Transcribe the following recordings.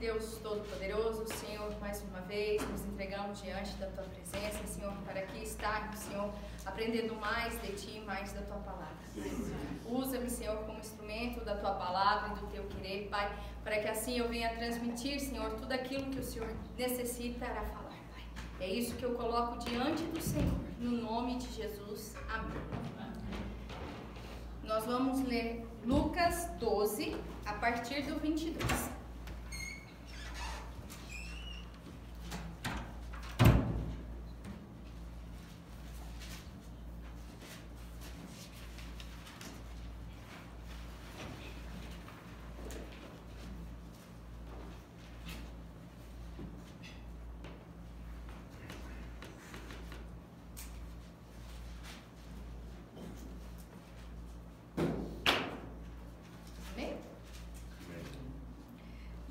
Deus Todo-Poderoso, Senhor, mais uma vez nos entregamos diante da Tua presença, Senhor, para aqui estarmos, Senhor, aprendendo mais de Ti e mais da Tua palavra. Usa-me, Senhor, como instrumento da Tua palavra e do Teu querer, Pai, para que assim eu venha transmitir, Senhor, tudo aquilo que o Senhor necessita para falar, Pai. É isso que eu coloco diante do Senhor, no nome de Jesus. Amém. Nós vamos ler Lucas 12, a partir do 22.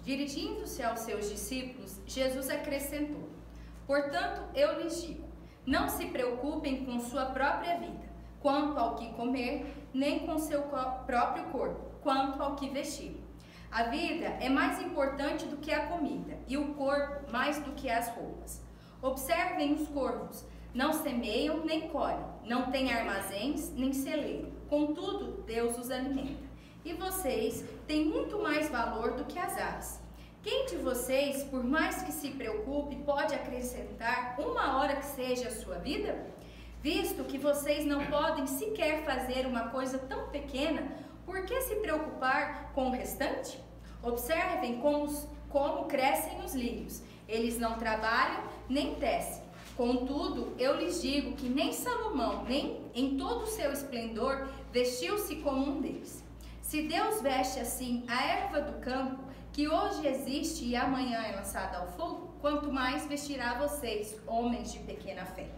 Dirigindo-se aos seus discípulos, Jesus acrescentou: portanto, eu lhes digo, não se preocupem com sua própria vida, quanto ao que comer, nem com seu próprio corpo, quanto ao que vestir. A vida é mais importante do que a comida, e o corpo mais do que as roupas. Observem os corvos, não semeiam nem colhem, não têm armazéns nem celeiro, contudo, Deus os alimenta. E vocês têm muito mais valor do que as aves. Quem de vocês, por mais que se preocupe, pode acrescentar uma hora que seja a sua vida? Visto que vocês não podem sequer fazer uma coisa tão pequena, por que se preocupar com o restante? Observem como crescem os lírios. Eles não trabalham nem tecem. Contudo, eu lhes digo que nem Salomão, nem em todo o seu esplendor, vestiu-se como um deles. Se Deus veste assim a erva do campo, que hoje existe e amanhã é lançada ao fogo, quanto mais vestirá vocês, homens de pequena fé.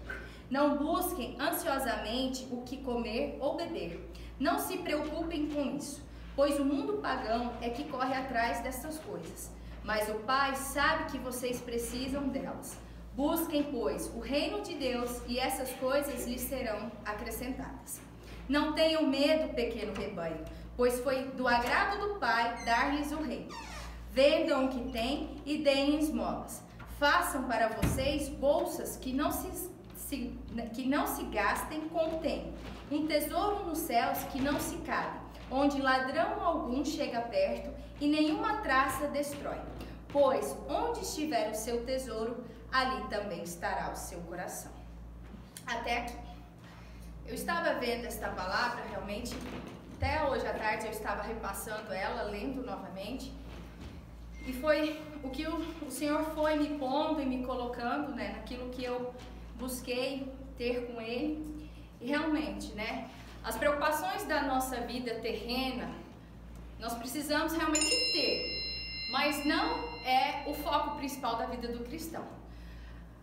Não busquem ansiosamente o que comer ou beber. Não se preocupem com isso, pois o mundo pagão é que corre atrás dessas coisas. Mas o Pai sabe que vocês precisam delas. Busquem, pois, o reino de Deus e essas coisas lhes serão acrescentadas. Não tenham medo, pequeno rebanho, pois foi do agrado do Pai dar-lhes o reino. Vendam o que têm e deem esmolas. Façam para vocês bolsas que não se gastem com o tempo. Um tesouro nos céus que não se cabe, onde ladrão algum chega perto e nenhuma traça destrói. Pois onde estiver o seu tesouro, ali também estará o seu coração. Até aqui. Eu estava vendo esta palavra, realmente, até hoje à tarde eu estava repassando ela, lendo novamente. E foi o que o Senhor foi me pondo e me colocando, né, naquilo que eu busquei ter com Ele. E realmente, né, as preocupações da nossa vida terrena, nós precisamos realmente ter, mas não é o foco principal da vida do cristão.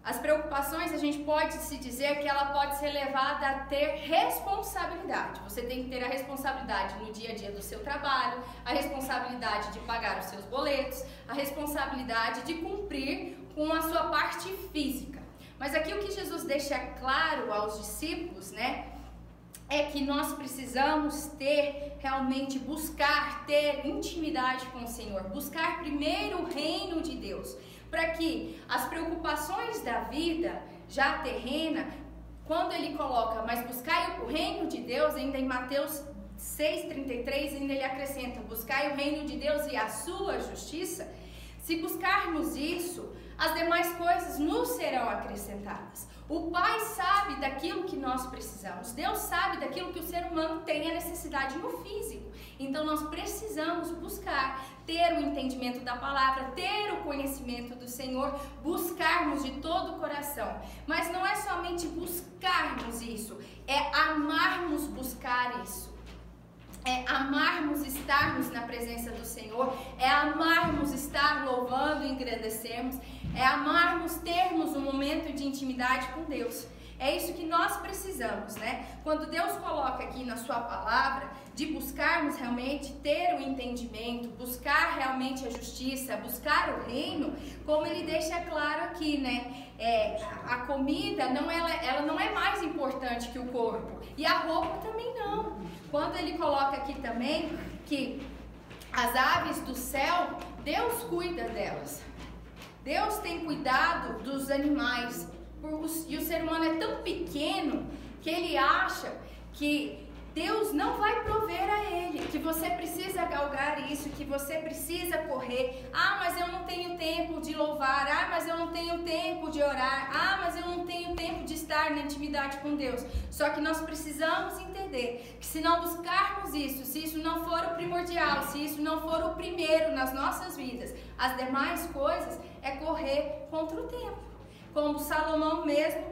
As preocupações, a gente pode se dizer que ela pode ser levada a ter responsabilidade. Você tem que ter a responsabilidade no dia a dia do seu trabalho, a responsabilidade de pagar os seus boletos, a responsabilidade de cumprir com a sua parte física. Mas aqui o que Jesus deixa claro aos discípulos, né, é que nós precisamos ter, realmente buscar, ter intimidade com o Senhor, buscar primeiro o reino de Deus, para que as preocupações da vida já terrena, quando ele coloca, mas buscai o reino de Deus, ainda em Mateus 6,33, ainda ele acrescenta, buscai o reino de Deus e a sua justiça. Se buscarmos isso, as demais coisas nos serão acrescentadas. O Pai sabe daquilo que nós precisamos. Deus sabe daquilo que o ser humano tem a necessidade no físico. Então nós precisamos buscar, ter o entendimento da palavra, ter o conhecimento do Senhor, buscarmos de todo o coração. Mas não é somente buscarmos isso, é amarmos buscar isso. É amarmos estarmos na presença do Senhor, é amarmos estar louvando e engrandecermos, é amarmos termos um momento de intimidade com Deus. É isso que nós precisamos, né? Quando Deus coloca aqui na sua palavra de buscarmos realmente ter o entendimento, buscar realmente a justiça, buscar o reino, como ele deixa claro aqui, né? A comida ela não é mais importante que o corpo, e a roupa também não. Quando ele coloca aqui também que As aves do céu, Deus cuida delas. Deus tem cuidado dos animais. E o ser humano é tão pequeno que ele acha que Deus não vai prover a ele, que você precisa galgar isso, que você precisa correr. Ah, mas eu não tenho tempo de louvar. Ah, mas eu não tenho tempo de orar. Ah, mas eu não tenho tempo de estar na intimidade com Deus. Só que nós precisamos entender que se não buscarmos isso, se isso não for o primordial, se isso não for o primeiro nas nossas vidas, as demais coisas é correr contra o tempo. Como Salomão mesmo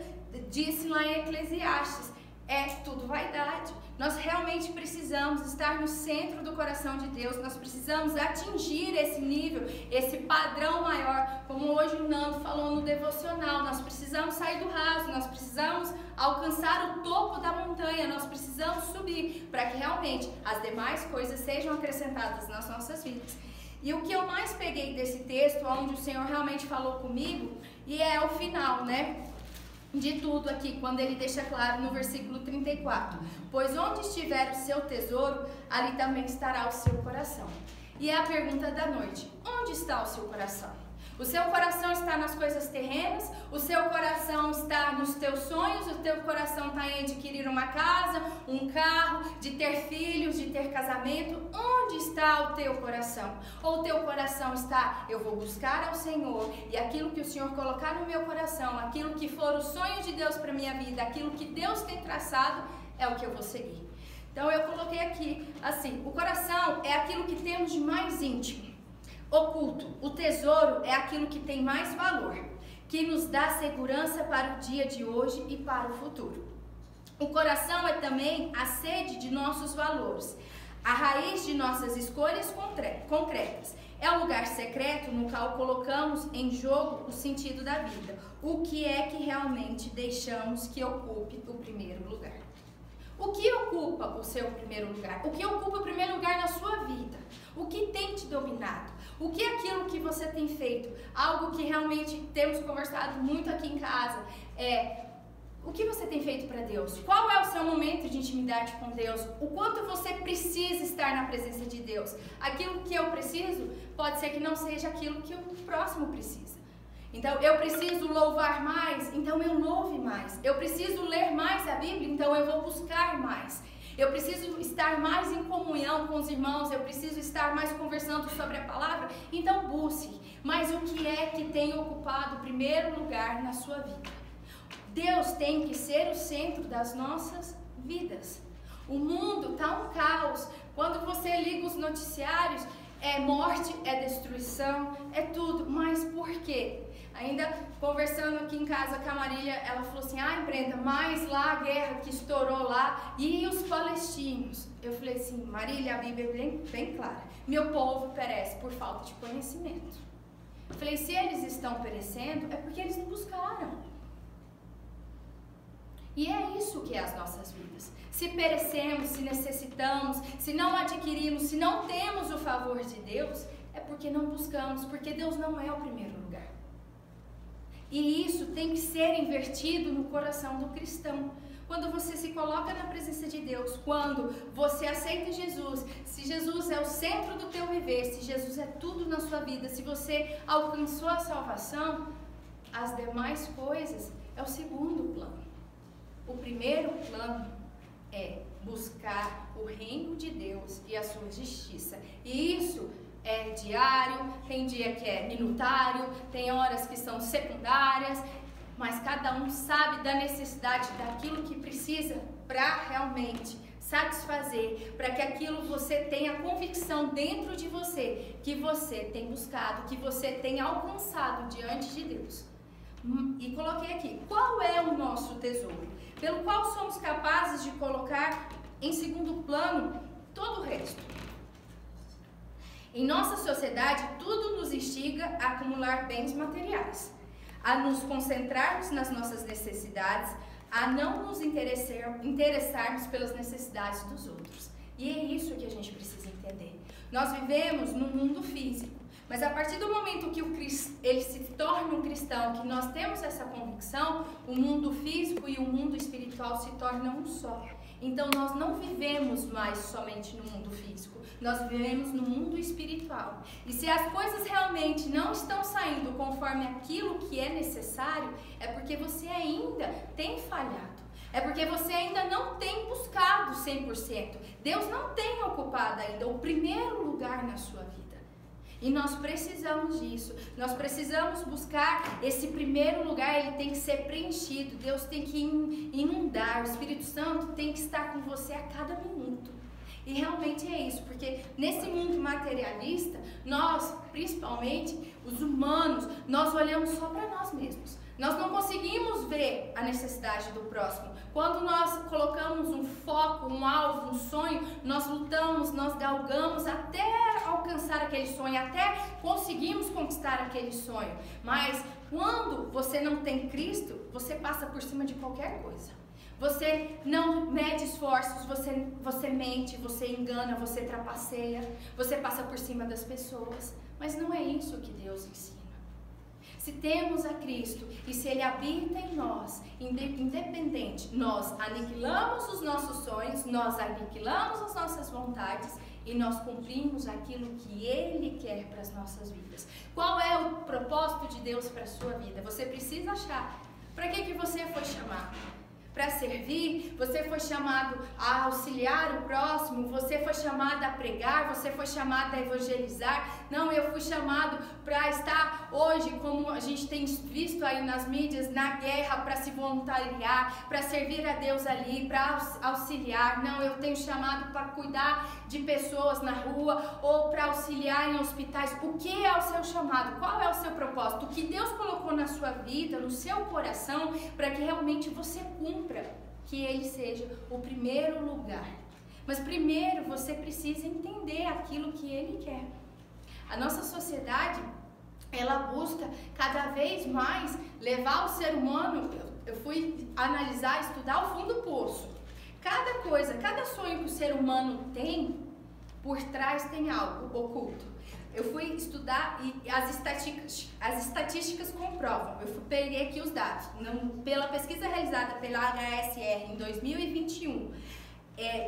disse lá em Eclesiastes, é tudo vaidade. Nós realmente precisamos estar no centro do coração de Deus, nós precisamos atingir esse nível, esse padrão maior, como hoje o Nando falou no devocional, nós precisamos sair do raso, nós precisamos alcançar o topo da montanha, nós precisamos subir, para que realmente as demais coisas sejam acrescentadas nas nossas vidas. E o que eu mais peguei desse texto, onde o Senhor realmente falou comigo, e é o final, né? De tudo aqui, quando ele deixa claro no versículo 34, pois onde estiver o seu tesouro, ali também estará o seu coração. E é a pergunta da noite, onde está o seu coração? O seu coração está nas coisas terrenas? O seu coração está nos teus sonhos? O teu coração está em adquirir uma casa, um carro, de ter filhos, de ter casamento? Onde está o teu coração? Ou o teu coração está, eu vou buscar ao Senhor e aquilo que o Senhor colocar no meu coração, aquilo que for o sonho de Deus para minha vida, aquilo que Deus tem traçado, é o que eu vou seguir. Então eu coloquei aqui, assim, o coração é aquilo que temos de mais íntimo. Oculto, o tesouro é aquilo que tem mais valor, que nos dá segurança para o dia de hoje e para o futuro. O coração é também a sede de nossos valores, a raiz de nossas escolhas concretas. É o lugar secreto no qual colocamos em jogo o sentido da vida. O que é que realmente deixamos que ocupe o primeiro lugar? O que ocupa o seu primeiro lugar? O que ocupa o primeiro lugar na sua vida? O que tem te dominado? O que é aquilo que você tem feito? Algo que realmente temos conversado muito aqui em casa é: o que você tem feito para Deus? Qual é o seu momento de intimidade com Deus? O quanto você precisa estar na presença de Deus? Aquilo que eu preciso pode ser que não seja aquilo que o próximo precisa. Então, eu preciso louvar mais, então eu louve mais. Eu preciso ler mais a Bíblia, então eu vou buscar mais. Eu preciso estar mais em comunhão com os irmãos, eu preciso estar mais conversando sobre a palavra, então busque. Mas o que é que tem ocupado o primeiro lugar na sua vida? Deus tem que ser o centro das nossas vidas. O mundo está um caos. Quando você liga os noticiários, é morte, é destruição, é tudo. Mas por quê? Ainda conversando aqui em casa com a Marília, ela falou assim: Brenda, mas lá a guerra que estourou lá e os palestinos. Eu falei assim: Marília, a Bíblia é bem clara. Meu povo perece por falta de conhecimento. Eu falei: se eles estão perecendo, é porque eles não buscaram. E é isso que é as nossas vidas. Se perecemos, se necessitamos, se não adquirimos, se não temos o favor de Deus, é porque não buscamos, porque Deus não é o primeiro lugar. E isso tem que ser invertido no coração do cristão. Quando você se coloca na presença de Deus, quando você aceita Jesus, se Jesus é o centro do teu viver, se Jesus é tudo na sua vida, se você alcançou a salvação, as demais coisas é o segundo plano. O primeiro plano é buscar o reino de Deus e a sua justiça. E isso é diário, tem dia que é minutário, tem horas que são secundárias, mas cada um sabe da necessidade daquilo que precisa para realmente satisfazer, para que aquilo você tenha convicção dentro de você, que você tem buscado, que você tem alcançado diante de Deus. E coloquei aqui, qual é o nosso tesouro? Pelo qual somos capazes de colocar em segundo plano todo o resto. Em nossa sociedade, tudo nos instiga a acumular bens materiais, a nos concentrarmos nas nossas necessidades, a não nos interessarmos pelas necessidades dos outros. E é isso que a gente precisa entender. Nós vivemos num mundo físico, mas a partir do momento que ele se torna um cristão, que nós temos essa convicção, o mundo físico e o mundo espiritual se tornam um só. Então nós não vivemos mais somente no mundo físico, nós vivemos no mundo espiritual. E se as coisas realmente não estão saindo conforme aquilo que é necessário, é porque você ainda tem falhado. É porque você ainda não tem buscado 100%. Deus não tem ocupado ainda o primeiro lugar na sua vida. E nós precisamos disso. Nós precisamos buscar esse primeiro lugar, ele tem que ser preenchido. Deus tem que inundar. O Espírito Santo tem que estar com você a cada minuto. E realmente é isso, porque nesse mundo materialista, nós, principalmente os humanos, nós olhamos só para nós mesmos. Nós não conseguimos ver a necessidade do próximo. Quando nós colocamos um foco, um alvo, um sonho, nós lutamos, nós galgamos até alcançar aquele sonho, até conseguimos conquistar aquele sonho. Mas quando você não tem Cristo, você passa por cima de qualquer coisa. Você não mede esforços, você mente, você engana, você trapaceia, você passa por cima das pessoas. Mas não é isso que Deus ensina. Se temos a Cristo e se Ele habita em nós, independente, nós aniquilamos os nossos sonhos, nós aniquilamos as nossas vontades e nós cumprimos aquilo que Ele quer para as nossas vidas. Qual é o propósito de Deus para a sua vida? Você precisa achar. Para que você foi chamado? Para servir, você foi chamado a auxiliar o próximo, você foi chamado a pregar, você foi chamado a evangelizar. Não, eu fui chamado para estar hoje, como a gente tem visto aí nas mídias, na guerra, para se voluntariar, para servir a Deus ali, para auxiliar. Não, eu tenho chamado para cuidar de pessoas na rua ou para auxiliar em hospitais. O que é o seu chamado? Qual é o seu propósito? O que Deus colocou na sua vida, no seu coração, para que realmente você cumpra, que Ele seja o primeiro lugar. Mas primeiro você precisa entender aquilo que Ele quer. A nossa sociedade, ela busca cada vez mais levar o ser humano. Eu fui analisar, estudar o fundo do poço. Cada coisa, cada sonho que o ser humano tem, por trás tem algo oculto. Eu fui estudar e as estatísticas comprovam. Peguei aqui os dados. Pela pesquisa realizada pela HSR em 2021,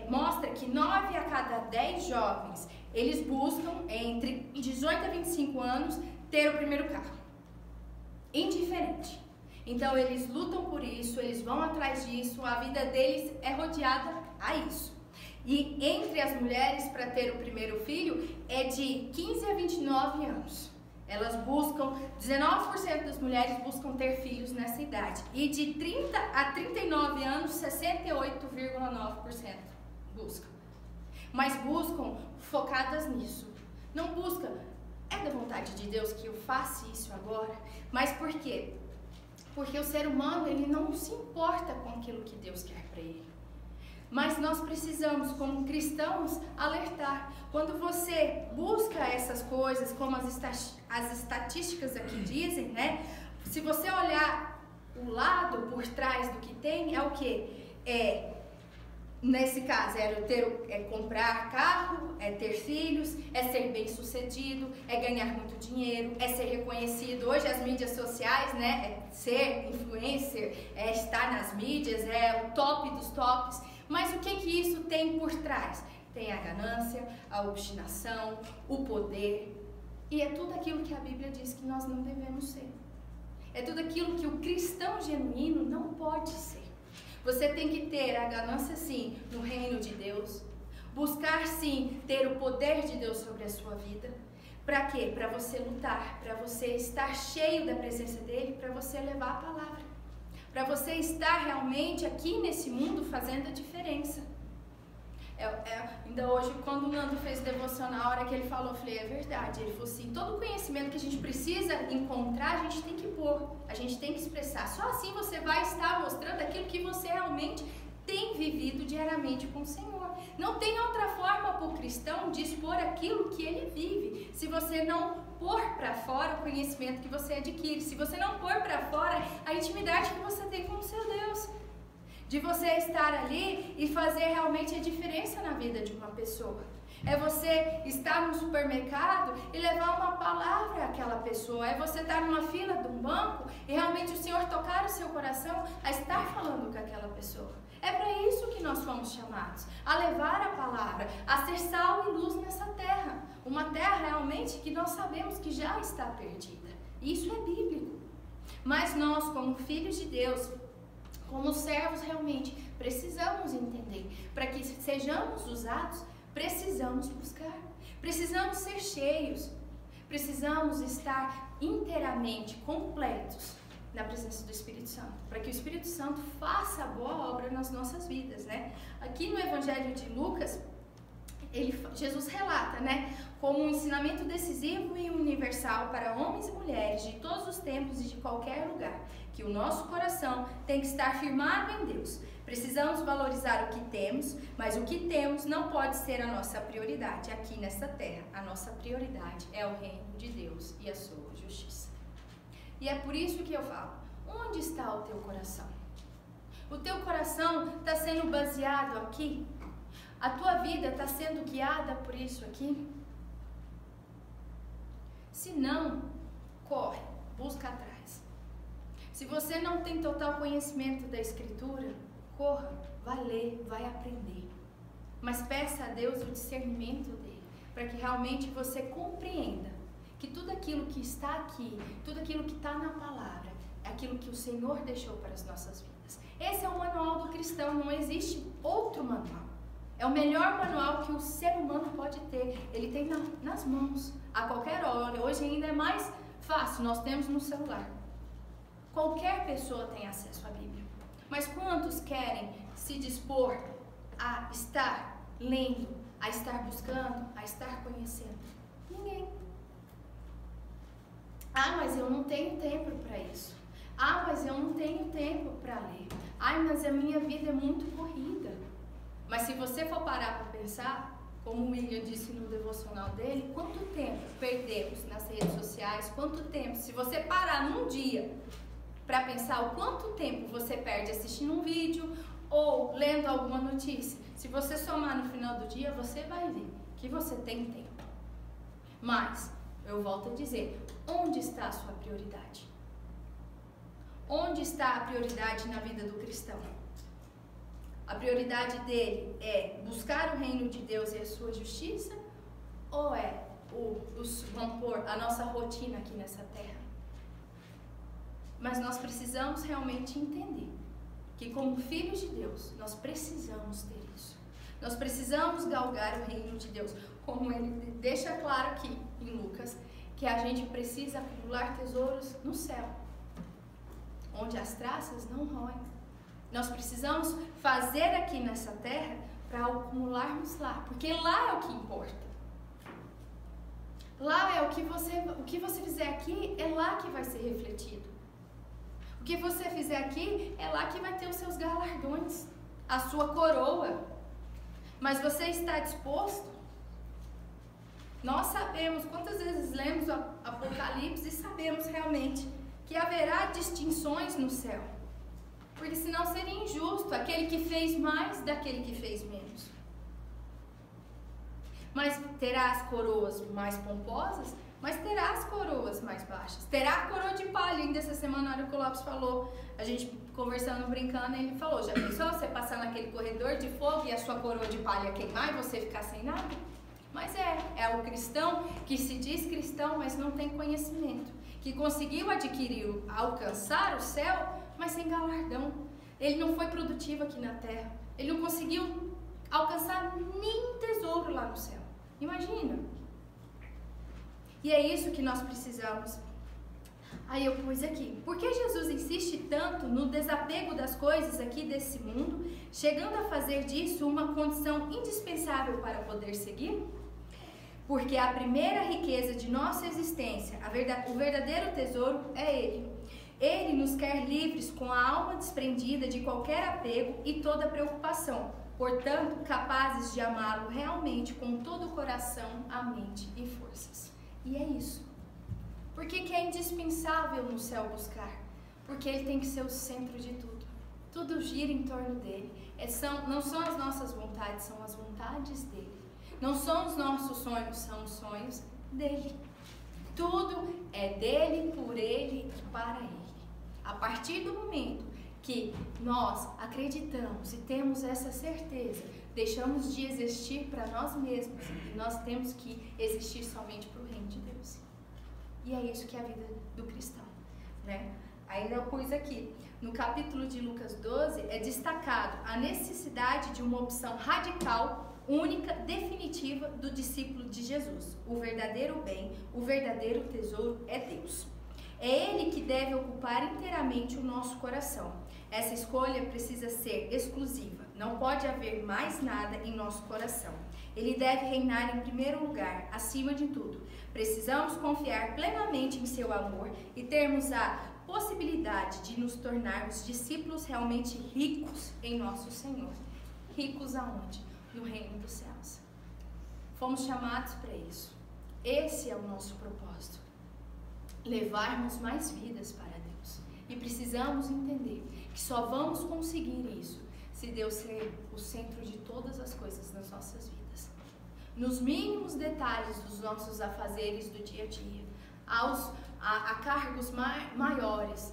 mostra que 9 a cada 10 jovens, eles buscam, entre 18 a 25 anos, ter o primeiro carro. Indiferente. Então, eles lutam por isso, eles vão atrás disso, a vida deles é rodeada a isso. E entre as mulheres, para ter o primeiro filho, é de 15 a 29 anos. Elas buscam, 19% das mulheres buscam ter filhos nessa idade. E de 30 a 39 anos, 68,9% buscam. Mas buscam focadas nisso. Não buscam, é da vontade de Deus que eu faça isso agora? Mas por quê? Porque o ser humano, ele não se importa com aquilo que Deus quer para ele. Mas nós precisamos, como cristãos, alertar. Quando você busca essas coisas, como as estatísticas aqui dizem, né? Se você olhar o lado por trás do que tem, é o quê? Nesse caso, é comprar carro, é ter filhos, é ser bem sucedido, é ganhar muito dinheiro, é ser reconhecido. Hoje as mídias sociais, né? É ser influencer, é estar nas mídias, é o top dos tops. Mas o que isso tem por trás? Tem a ganância, a obstinação, o poder. E é tudo aquilo que a Bíblia diz que nós não devemos ser. É tudo aquilo que o cristão genuíno não pode ser. Você tem que ter a ganância, sim, no reino de Deus. Buscar, sim, ter o poder de Deus sobre a sua vida. Para quê? Para você lutar, para você estar cheio da presença dEle, para você levar a palavra. Para você estar realmente aqui nesse mundo fazendo a diferença. Ainda hoje, quando o Nando fez devocional, na hora que ele falou, eu falei, é verdade. Ele falou assim, todo o conhecimento que a gente precisa encontrar, a gente tem que pôr, a gente tem que expressar. Só assim você vai estar mostrando aquilo que você realmente tem vivido diariamente com o Senhor. Não tem outra forma para o cristão de expor aquilo que ele vive, se você não pôr para fora o conhecimento que você adquire, se você não pôr para fora a intimidade que você tem com o seu Deus, de você estar ali e fazer realmente a diferença na vida de uma pessoa. É você estar no supermercado e levar uma palavra àquela pessoa. É você estar numa fila de um banco e realmente o Senhor tocar o seu coração a estar falando com aquela pessoa. É para isso que nós fomos chamados, a levar a palavra, a ser sal e luz nessa terra. Uma terra realmente que nós sabemos que já está perdida. Isso é bíblico. Mas nós, como filhos de Deus, como servos realmente, precisamos entender. Para que sejamos usados, precisamos buscar. Precisamos ser cheios. Precisamos estar inteiramente completos na presença do Espírito Santo, para que o Espírito Santo faça a boa obra nas nossas vidas, né? Aqui no Evangelho de Lucas, Jesus relata, né, como um ensinamento decisivo e universal para homens e mulheres de todos os tempos e de qualquer lugar, que o nosso coração tem que estar firmado em Deus. Precisamos valorizar o que temos, mas o que temos não pode ser a nossa prioridade aqui nessa terra. A nossa prioridade é o reino de Deus e a sua justiça. E é por isso que eu falo, onde está o teu coração? O teu coração está sendo baseado aqui? A tua vida está sendo guiada por isso aqui? Se não, corre, busca atrás. Se você não tem total conhecimento da Escritura, corra, vai ler, vai aprender. Mas peça a Deus o discernimento dele, para que realmente você compreenda que tudo aquilo que está aqui, tudo aquilo que está na palavra, é aquilo que o Senhor deixou para as nossas vidas. Esse é o manual do cristão, não existe outro manual. É o melhor manual que o ser humano pode ter. Ele tem nas mãos, a qualquer hora. Hoje ainda é mais fácil, nós temos no celular. Qualquer pessoa tem acesso à Bíblia. Mas quantos querem se dispor a estar lendo, a estar buscando, a estar conhecendo? Ninguém. Ah, mas eu não tenho tempo para isso. Ah, mas eu não tenho tempo para ler. Ai, mas a minha vida é muito corrida. Mas se você for parar para pensar, como o William disse no devocional dele, quanto tempo perdemos nas redes sociais? Quanto tempo? Se você parar num dia para pensar o quanto tempo você perde assistindo um vídeo ou lendo alguma notícia, se você somar no final do dia, você vai ver que você tem tempo. Mas eu volto a dizer, onde está a sua prioridade? Onde está a prioridade na vida do cristão? A prioridade dele é buscar o reino de Deus e a sua justiça? Ou é, vamos pôr, a nossa rotina aqui nessa terra? Mas nós precisamos realmente entender que como filhos de Deus, nós precisamos ter isso. Nós precisamos galgar o reino de Deus. Como ele deixa claro aqui em Lucas, que a gente precisa acumular tesouros no céu, onde as traças não roem. Nós precisamos fazer aqui nessa terra para acumularmos lá, porque lá é o que importa. Lá é o que você fizer aqui, é lá que vai ser refletido. O que você fizer aqui, é lá que vai ter os seus galardões, a sua coroa. Mas você está disposto? Nós sabemos, quantas vezes lemos o Apocalipse e sabemos realmente que haverá distinções no céu. Porque senão seria injusto aquele que fez mais daquele que fez menos. Mas terá as coroas mais pomposas, mas terá as coroas mais baixas. Terá a coroa de palha. Ainda essa semana, a hora que o Lopes falou, a gente conversando, brincando, ele falou, já pensou você passar naquele corredor de fogo e a sua coroa de palha queimar e você ficar sem nada? Mas é o cristão que se diz cristão, mas não tem conhecimento, que conseguiu adquirir, alcançar o céu, mas sem galardão. Ele não foi produtivo aqui na terra. Ele não conseguiu alcançar nem tesouro lá no céu. Imagina. E é isso que nós precisamos. Aí eu pus aqui. Por que Jesus insiste tanto no desapego das coisas aqui desse mundo, chegando a fazer disso uma condição indispensável para poder seguir? Porque a primeira riqueza de nossa existência, o verdadeiro tesouro, é Ele. Ele nos quer livres com a alma desprendida de qualquer apego e toda preocupação, portanto, capazes de amá-lo realmente com todo o coração, a mente e forças. E é isso. Por que é indispensável no céu buscar? Porque Ele tem que ser o centro de tudo. Tudo gira em torno dEle. Não são as nossas vontades, são as vontades dEle. Não são os nossos sonhos, são os sonhos dEle. Tudo é dEle, por Ele e para Ele. A partir do momento que nós acreditamos e temos essa certeza, deixamos de existir para nós mesmos e nós temos que existir somente para o reino de Deus. E é isso que é a vida do cristão, né? Ainda eu pus aqui, no capítulo de Lucas 12, é destacado a necessidade de uma opção radical, única, definitiva do discípulo de Jesus. O verdadeiro bem, o verdadeiro tesouro é Deus. É Ele que deve ocupar inteiramente o nosso coração. Essa escolha precisa ser exclusiva. Não pode haver mais nada em nosso coração. Ele deve reinar em primeiro lugar, acima de tudo. Precisamos confiar plenamente em seu amor e termos a possibilidade de nos tornarmos discípulos realmente ricos em nosso Senhor. Ricos aonde? No reino dos céus. Fomos chamados para isso. Esse é o nosso propósito. Levarmos mais vidas para Deus. E precisamos entender que só vamos conseguir isso se Deus ser o centro de todas as coisas nas nossas vidas. Nos mínimos detalhes dos nossos afazeres do dia a dia, a cargos maiores,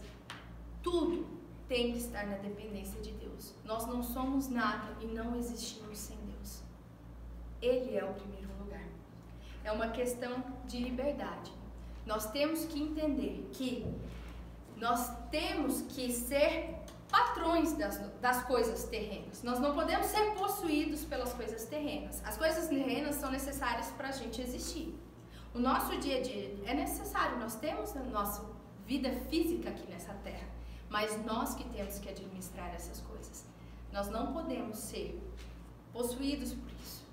tudo tem que estar na dependência de Deus. Nós não somos nada e não existimos sem Deus. Ele é o primeiro lugar. É uma questão de liberdade. Nós temos que entender que nós temos que ser patrões das coisas terrenas. Nós não podemos ser possuídos pelas coisas terrenas. As coisas terrenas são necessárias para a gente existir. O nosso dia a dia é necessário. Nós temos a nossa vida física aqui nessa terra. Mas nós que temos que administrar essas coisas. Nós não podemos ser possuídos por isso.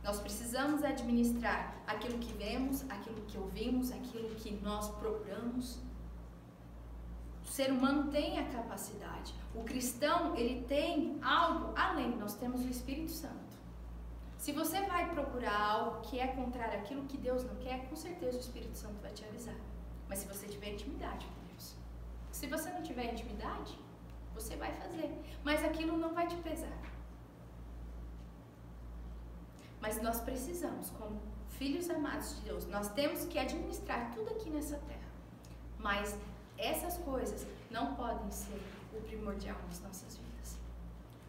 Nós precisamos administrar aquilo que vemos, aquilo que ouvimos, aquilo que nós procuramos. O ser humano tem a capacidade. O cristão, ele tem algo além. Nós temos o Espírito Santo. Se você vai procurar algo que é contrário àquilo que Deus não quer, com certeza o Espírito Santo vai te avisar. Mas se você tiver intimidade com Deus. Se você não tiver intimidade, você vai fazer. Mas aquilo não vai te pesar. Mas nós precisamos, como filhos amados de Deus, nós temos que administrar tudo aqui nessa terra. Mas essas coisas não podem ser o primordial nas nossas vidas.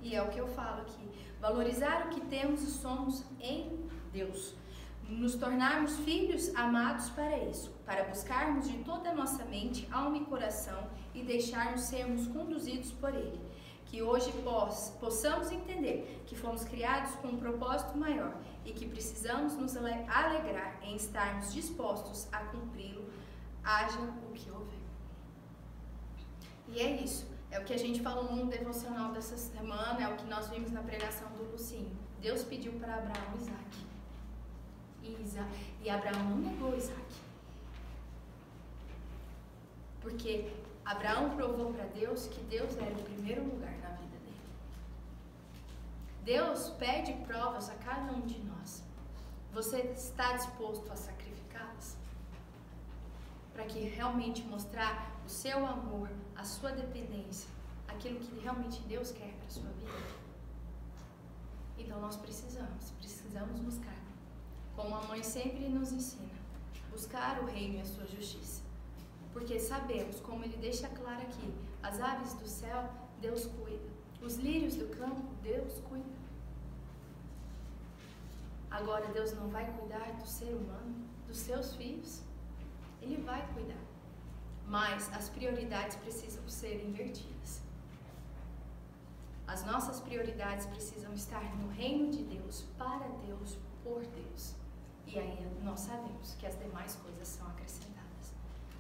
E é o que eu falo aqui. Valorizar o que temos e somos em Deus. Nos tornarmos filhos amados para isso. Para buscarmos de toda a nossa mente, alma e coração e deixarmos sermos conduzidos por Ele. Que hoje possamos entender que fomos criados com um propósito maior e que precisamos nos alegrar em estarmos dispostos a cumpri-lo, haja o que houver. E é isso. É o que a gente falou no devocional dessa semana, é o que nós vimos na pregação do Lucinho. Deus pediu para Abraão Isaac. E Abraão não negou Isaac. Porque Abraão provou para Deus que Deus era o primeiro lugar na vida dele. Deus pede provas a cada um de nós. Você está disposto a sacrificá-las? Para que realmente mostrar o seu amor, a sua dependência, aquilo que realmente Deus quer para a sua vida. Então nós precisamos buscar. Como a mãe sempre nos ensina, buscar o reino e a sua justiça. Porque sabemos, como ele deixa claro aqui, as aves do céu, Deus cuida. Os lírios do campo, Deus cuida. Agora Deus não vai cuidar do ser humano, dos seus filhos? Ele vai cuidar. Mas as prioridades precisam ser invertidas. As nossas prioridades precisam estar no reino de Deus, para Deus, por Deus. E aí nós sabemos que as demais coisas são acrescentadas.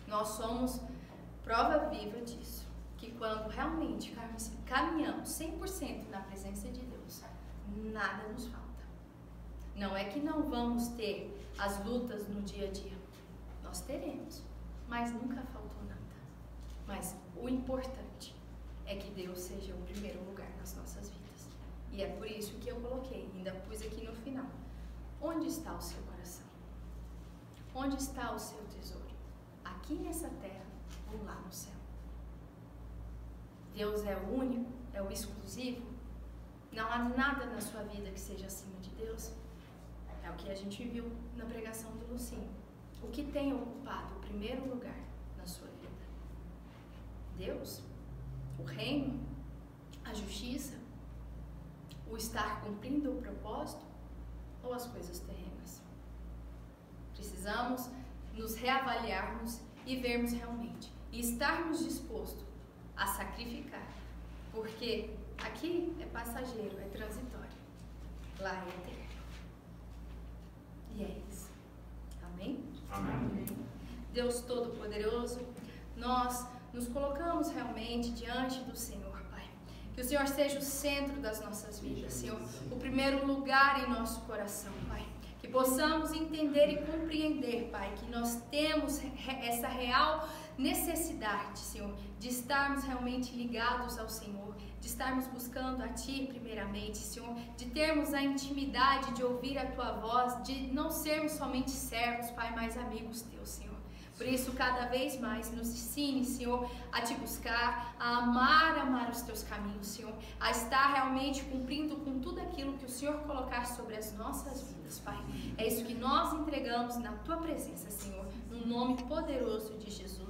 Nós somos prova viva disso. Que quando realmente caminhamos 100% na presença de Deus, nada nos falta. Não é que não vamos ter as lutas no dia a dia. Nós teremos, mas nunca faltou nada. Mas o importante é que Deus seja o primeiro lugar nas nossas vidas. E é por isso que eu coloquei, ainda pus aqui no final. Onde está o seu coração? Onde está o seu tesouro? Aqui nessa terra ou lá no céu? Deus é o único, é o exclusivo? Não há nada na sua vida que seja acima de Deus? É o que a gente viu na pregação do Lucinho. O que tem ocupado o primeiro lugar na sua vida? Deus? O reino? A justiça? O estar cumprindo o propósito? Ou as coisas terrenas? Precisamos nos reavaliarmos e vermos realmente. E estarmos dispostos a sacrificar. Porque aqui é passageiro, é transitório. Lá é eterno. E é isso. Amém? Amém. Deus Todo-Poderoso, nós nos colocamos realmente diante do Senhor, Pai. Que o Senhor seja o centro das nossas vidas, Senhor. O primeiro lugar em nosso coração, Pai. Que possamos entender e compreender, Pai, que nós temos essa real necessidade, Senhor, de estarmos realmente ligados ao Senhor, de estarmos buscando a Ti primeiramente, Senhor, de termos a intimidade de ouvir a Tua voz, de não sermos somente servos, Pai, mas amigos Teus, Senhor. Por isso, cada vez mais nos ensine, Senhor, a Te buscar, a amar os Teus caminhos, Senhor, a estar realmente cumprindo com tudo aquilo que o Senhor colocar sobre as nossas vidas, Pai. É isso que nós entregamos na Tua presença, Senhor, no nome poderoso de Jesus.